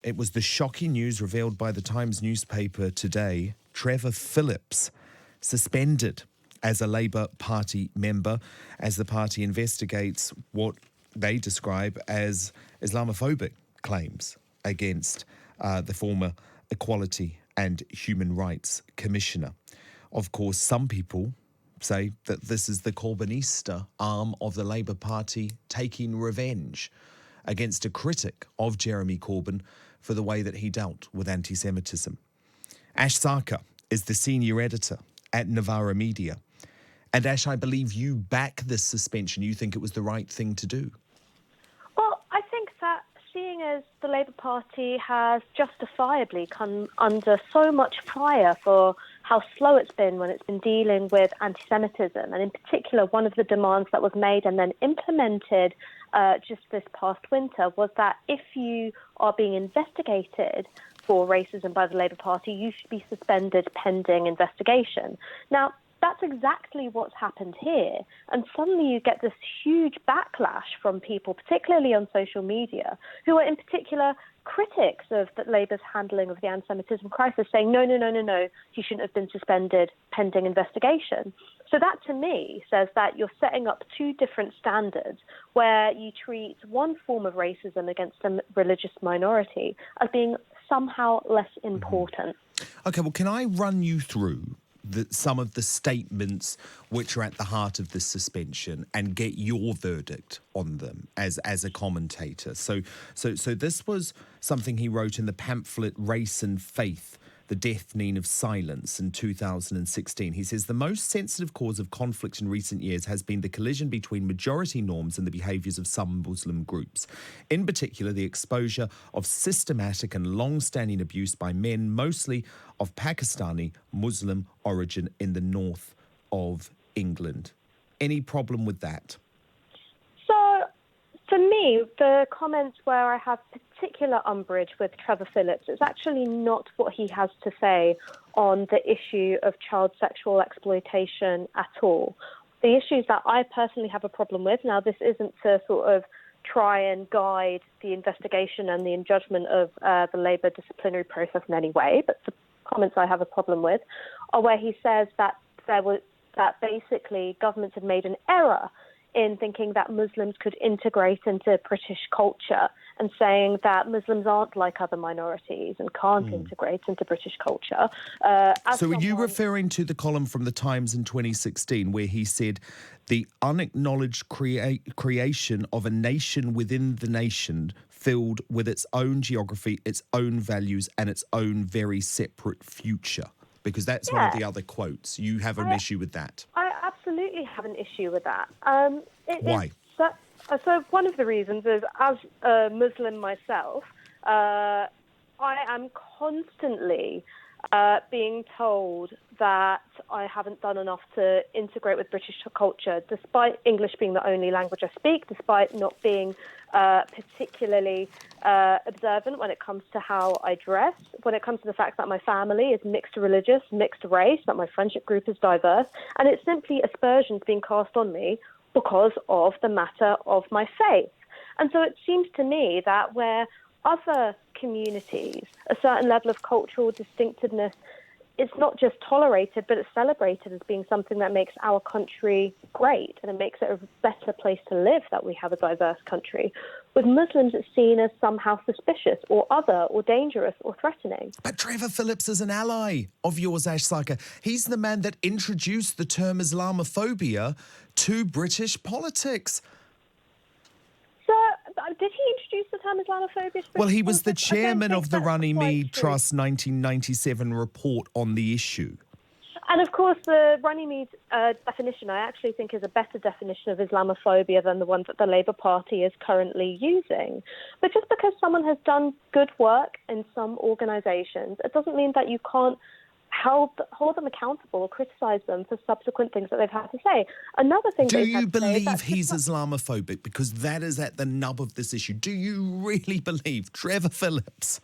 It was the shocking news revealed by the Times newspaper today. Trevor Phillips suspended as a Labour Party member as the party investigates what they describe as Islamophobic claims against the former Equality and Human Rights Commissioner. Of course, some people say that this is the Corbynista arm of the Labour Party taking revenge against a critic of Jeremy Corbyn for the way that he dealt with anti-Semitism. Ash Sarkar is the senior editor at Novara Media. And Ash, I believe you back this suspension. You think it was the right thing to do. Well, I think that seeing as the Labour Party has justifiably come under so much fire for how slow it's been when it's been dealing with anti-Semitism, and in particular, one of the demands that was made and then implemented just this past winter was that if you are being investigated for racism by the Labour Party, you should be suspended pending investigation. Now, that's exactly what's happened here. And suddenly you get this huge backlash from people, particularly on social media, who are in particular critics of Labour's handling of the anti-Semitism crisis, saying, no, he shouldn't have been suspended pending investigation. So that, to me, says that you're setting up two different standards where you treat one form of racism against a religious minority as being somehow less important. OK, well, can I run you through some of the statements which are at the heart of this suspension and get your verdict on them as a commentator? So this was something he wrote in the pamphlet Race and Faith, The Deafening of Silence in 2016. He says the most sensitive cause of conflict in recent years has been the collision between majority norms and the behaviours of some Muslim groups. In particular, the exposure of systematic and long-standing abuse by men, mostly of Pakistani Muslim origin in the north of England. Any problem with that? So, for me, the comments where I have particular umbrage with Trevor Phillips is actually not what he has to say on the issue of child sexual exploitation at all. The issues that I personally have a problem with, now this isn't to sort of try and guide the investigation and the judgment of the Labour disciplinary process in any way, but the comments I have a problem with are where he says that basically governments had made an error in thinking that Muslims could integrate into British culture and saying that Muslims aren't like other minorities and can't integrate into British culture. So are you referring to the column from the Times in 2016 where he said the unacknowledged creation of a nation within the nation filled with its own geography, its own values and its own very separate future? Because that's one of the other quotes. You have an issue with that. I absolutely have an issue with that. Why? So one of the reasons is, as a Muslim myself, I am constantly being told that I haven't done enough to integrate with British culture, despite English being the only language I speak, despite not being particularly observant when it comes to how I dress, when it comes to the fact that my family is mixed religious, mixed race, that my friendship group is diverse, and it's simply aspersions being cast on me because of the matter of my faith. And so it seems to me that where other communities, a certain level of cultural distinctiveness, it's not just tolerated, but it's celebrated as being something that makes our country great and it makes it a better place to live that we have a diverse country. With Muslims, it's seen as somehow suspicious or other or dangerous or threatening. But Trevor Phillips is an ally of yours, Ash Sarkar. He's the man that introduced the term Islamophobia to British politics. So, did he introduce the term Islamophobia? Well, he was the chairman of the Runnymede Trust 1997 report on the issue. And of course, the Runnymede definition, I actually think, is a better definition of Islamophobia than the one that the Labour Party is currently using. But just because someone has done good work in some organisations, it doesn't mean that you can't hold them accountable or criticise them for subsequent things that they've had to say. Another thing. Do you believe he's Islamophobic? Because that is at the nub of this issue. Do you really believe Trevor Phillips,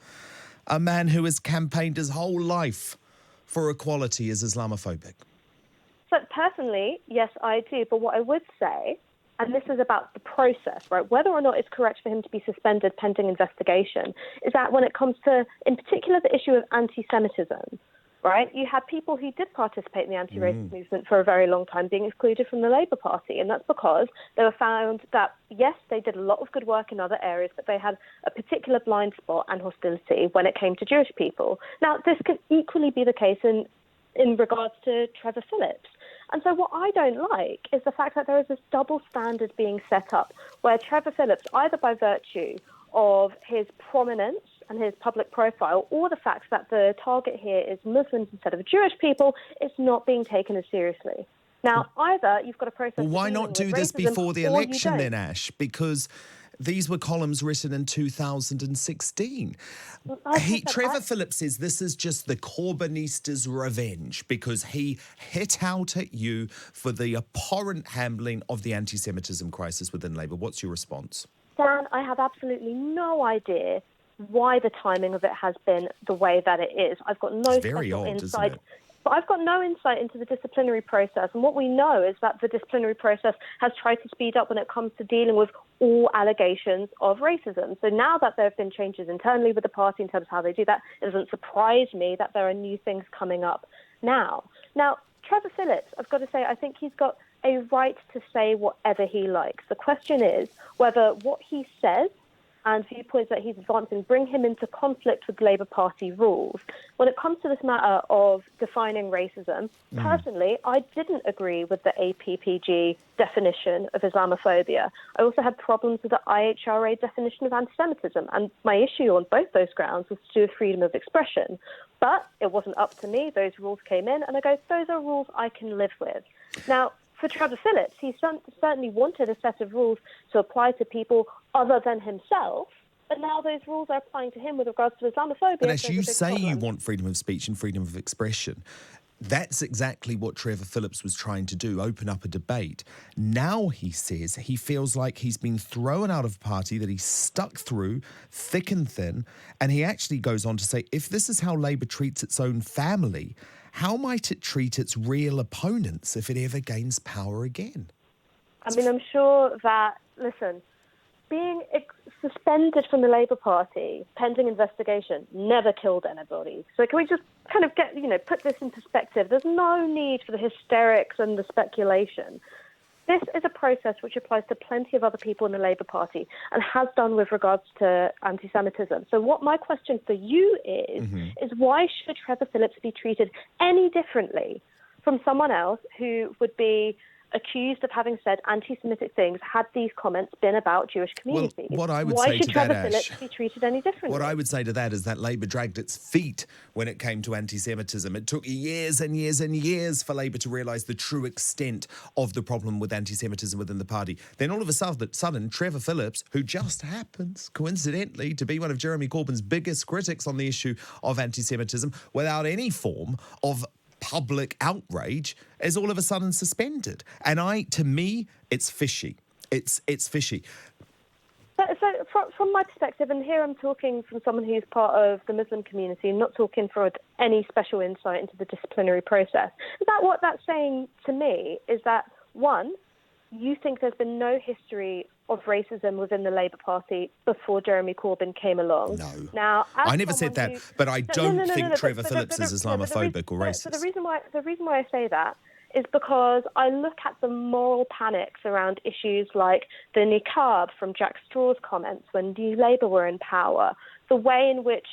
a man who has campaigned his whole life for equality, is Islamophobic? So personally, yes, I do. But what I would say and this is about the process, right? Whether or not it's correct for him to be suspended pending investigation, is that when it comes to, in particular, the issue of anti-Semitism, right? You had people who did participate in the anti-racist movement for a very long time being excluded from the Labour Party, and that's because they were found that, yes, they did a lot of good work in other areas, but they had a particular blind spot and hostility when it came to Jewish people. Now, this could equally be the case in regards to Trevor Phillips. And so what I don't like is the fact that there is this double standard being set up where Trevor Phillips, either by virtue of his prominence and his public profile, or the fact that the target here is Muslims instead of Jewish people, is not being taken as seriously. Now, either you've got a process... Well, why not do this before the election then, Ash? Because these were columns written in 2016. Trevor Phillips says this is just the Corbynistas' revenge because he hit out at you for the abhorrent handling of the anti-Semitism crisis within Labour. What's your response? Dan, I have absolutely no idea why the timing of it has been the way that it is. I've got no special insight. But I've got no insight into the disciplinary process. And what we know is that the disciplinary process has tried to speed up when it comes to dealing with all allegations of racism. So now that there have been changes internally with the party in terms of how they do that, it doesn't surprise me that there are new things coming up now. Now, Trevor Phillips, I've got to say, I think he's got a right to say whatever he likes. The question is whether what he says and viewpoints that he's advancing bring him into conflict with Labour Party rules. When it comes to this matter of defining racism, personally, I didn't agree with the APPG definition of Islamophobia. I also had problems with the IHRA definition of anti-Semitism, and my issue on both those grounds was to do with freedom of expression. But it wasn't up to me. Those rules came in, and I go, those are rules I can live with. Now, for Trevor Phillips, he certainly wanted a set of rules to apply to people other than himself, but now those rules are applying to him with regards to Islamophobia. But as you say, you want freedom of speech and freedom of expression. That's exactly what Trevor Phillips was trying to do, open up a debate. Now he says he feels like he's been thrown out of a party, that he's stuck through thick and thin, and he actually goes on to say, if this is how Labour treats its own family, how might it treat its real opponents if it ever gains power again? I mean, I'm sure that, listen, being suspended from the Labour Party pending investigation never killed anybody. So can we just kind of put this in perspective? There's no need for the hysterics and the speculation. This is a process which applies to plenty of other people in the Labour Party and has done with regards to anti-Semitism. So what my question for you is why should Trevor Phillips be treated any differently from someone else who would be accused of having said anti-Semitic things had these comments been about Jewish communities? Well, what I would Why say should to Trevor that, Phillips Ash, be treated any differently? What I would say to that is that Labour dragged its feet when it came to anti-Semitism. It took years and years and years for Labour to realise the true extent of the problem with anti-Semitism within the party. Then all of a sudden, Trevor Phillips, who just happens, coincidentally, to be one of Jeremy Corbyn's biggest critics on the issue of anti-Semitism, without any form of public outrage, is all of a sudden suspended. And to me, it's fishy. It's fishy. So from my perspective, and here I'm talking from someone who's part of the Muslim community, not talking for any special insight into the disciplinary process, is that what that's saying to me is that, one, you think there's been no history of racism within the Labour Party before Jeremy Corbyn came along? No. Now, I never said that, but I don't think Trevor Phillips is Islamophobic or racist. The reason why I say that is because I look at the moral panics around issues like the niqab from Jack Straw's comments when New Labour were in power, the way in which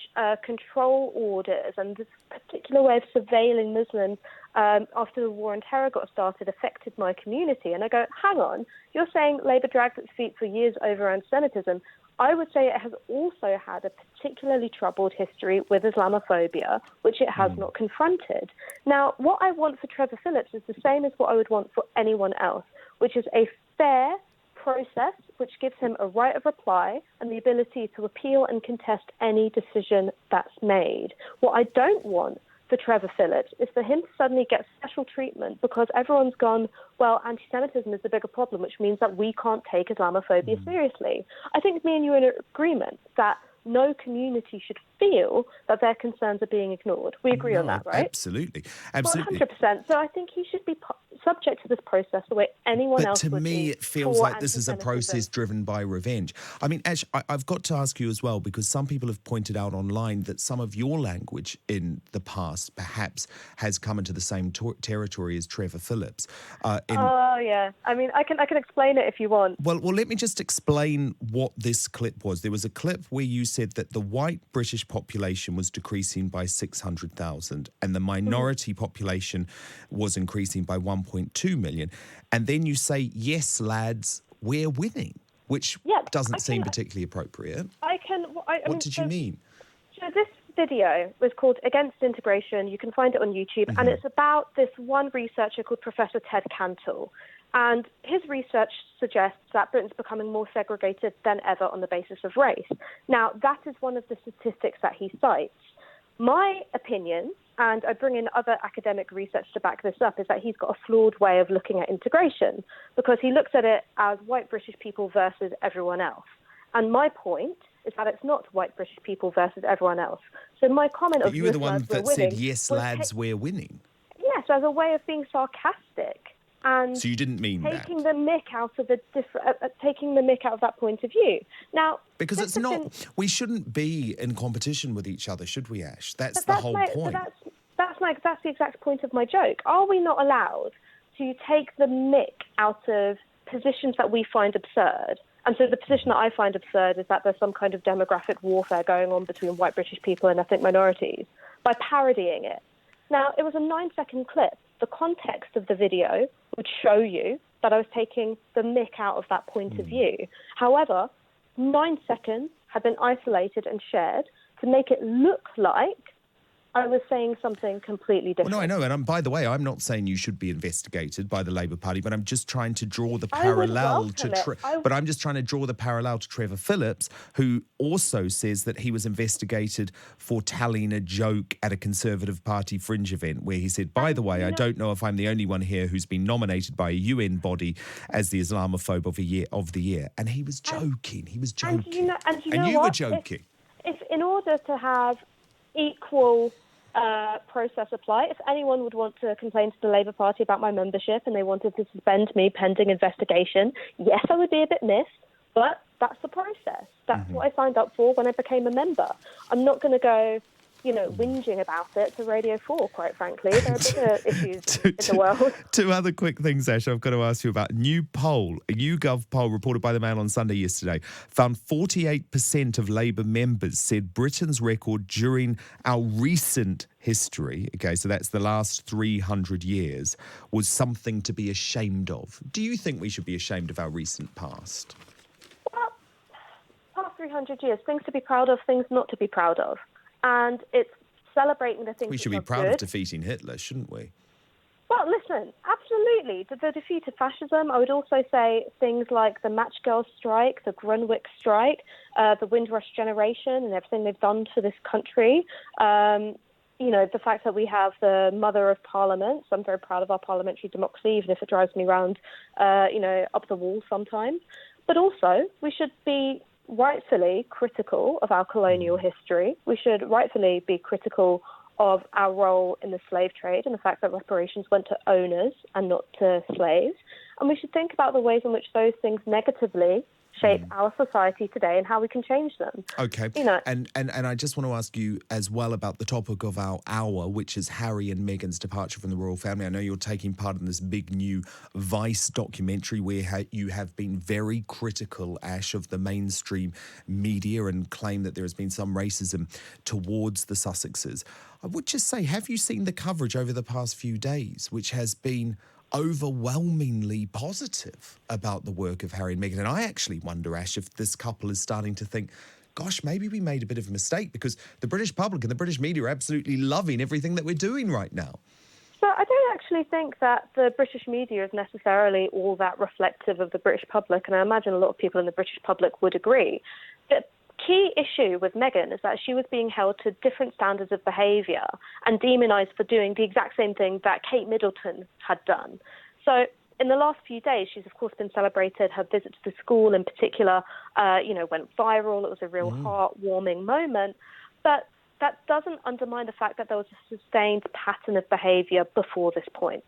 control orders and this particular way of surveilling Muslims after the war on terror got started affected my community. And I go, hang on, you're saying Labour dragged its feet for years over anti-Semitism. I would say it has also had a particularly troubled history with Islamophobia, which it has not confronted. Now, what I want for Trevor Phillips is the same as what I would want for anyone else, which is a fair process which gives him a right of reply and the ability to appeal and contest any decision that's made. What I don't want for Trevor Phillips is for him to suddenly get special treatment because everyone's gone, well, anti-Semitism is the bigger problem, which means that we can't take Islamophobia seriously. I think me and you are in agreement that no community should feel that their concerns are being ignored. We agree on that, right? Absolutely. Well, 100%. So I think he should be subject to this process the way anyone else would be. But to me, it feels like this is a process driven by revenge. I mean, Ash, I've got to ask you as well, because some people have pointed out online that some of your language in the past perhaps has come into the same territory as Trevor Phillips. Oh, yeah. I mean, I can explain it if you want. Well, let me just explain what this clip was. There was a clip where you said that the white British population was decreasing by 600,000 and the minority population was increasing by 1.2 million. And then you say, yes, lads, we're winning, which doesn't seem particularly appropriate. What did you mean? So this video was called Against Integration. You can find it on YouTube. And it's about this one researcher called Professor Ted Cantle. And his research suggests that Britain's becoming more segregated than ever on the basis of race. Now, that is one of the statistics that he cites. My opinion, and I bring in other academic research to back this up, is that he's got a flawed way of looking at integration, because he looks at it as white British people versus everyone else. And my point is that it's not white British people versus everyone else. So my comment but you were the one that said, yes, lads, we're winning. Yes, as a way of being sarcastic. And so you didn't mean taking that? the mick out of taking the mick out of that point of view. Now, because it's not. We shouldn't be in competition with each other, should we, Ash? That's the whole point. That's the exact point of my joke. Are we not allowed to take the mick out of positions that we find absurd? And so the position that I find absurd is that there's some kind of demographic warfare going on between white British people and ethnic minorities by parodying it. Now, it was a 9-second clip. The context of the video would show you that I was taking the mick out of that point of view. However, 9 seconds had been isolated and shared to make it look like I was saying something completely different. Well, no, I know. And by the way, I'm not saying you should be investigated by the Labour Party, but I'm just trying to draw the parallel I'm just trying to draw the parallel to Trevor Phillips, who also says that he was investigated for telling a joke at a Conservative Party fringe event where he said, by the way, I don't know if I'm the only one here who's been nominated by a UN body as the Islamophobe of the year. And he was joking. He was joking. And you were joking. If in order to have equal process apply, if anyone would want to complain to the Labour Party about my membership and they wanted to suspend me pending investigation, yes, I would be a bit miffed, but that's the process. That's what I signed up for when I became a member. I'm not going to go, whinging about it to Radio 4, quite frankly. There are bigger issues in the world. Two other quick things, Ash, I've got to ask you about. A YouGov poll reported by the Mail on Sunday yesterday found 48% of Labour members said Britain's record during our recent history, okay, so that's the last 300 years, was something to be ashamed of. Do you think we should be ashamed of our recent past? Well, past 300 years, things to be proud of, things not to be proud of. And it's celebrating the things we should be proud of defeating Hitler, shouldn't we? Well, listen, absolutely. The defeat of fascism. I would also say things like the Match Girls strike, the Grunwick strike, the Windrush generation and everything they've done for this country. The fact that we have the Mother of Parliaments. I'm very proud of our parliamentary democracy, even if it drives me round, up the wall sometimes. But also, we should be rightfully critical of our colonial history. We should rightfully be critical of our role in the slave trade and the fact that reparations went to owners and not to slaves. And we should think about the ways in which those things negatively shape our society today and how we can change them. Okay. And I just want to ask you as well about the topic of our hour, which is Harry and Meghan's departure from the royal family. I know you're taking part in this big new Vice documentary where you have been very critical, Ash, of the mainstream media and claim that there has been some racism towards the Sussexes. I would just say, have you seen the coverage over the past few days, which has been overwhelmingly positive about the work of Harry and Meghan? And I actually wonder, Ash, if this couple is starting to think, gosh, maybe we made a bit of a mistake, because the British public and the British media are absolutely loving everything that we're doing right now. So I don't actually think that the British media is necessarily all that reflective of the British public, and I imagine a lot of people in the British public would agree. The key issue with Meghan is that she was being held to different standards of behaviour and demonised for doing the exact same thing that Kate Middleton had done. So in the last few days, she's of course been celebrated. Her visit to the school in particular, went viral. It was a real heartwarming moment. that doesn't undermine the fact that there was a sustained pattern of behaviour before this point.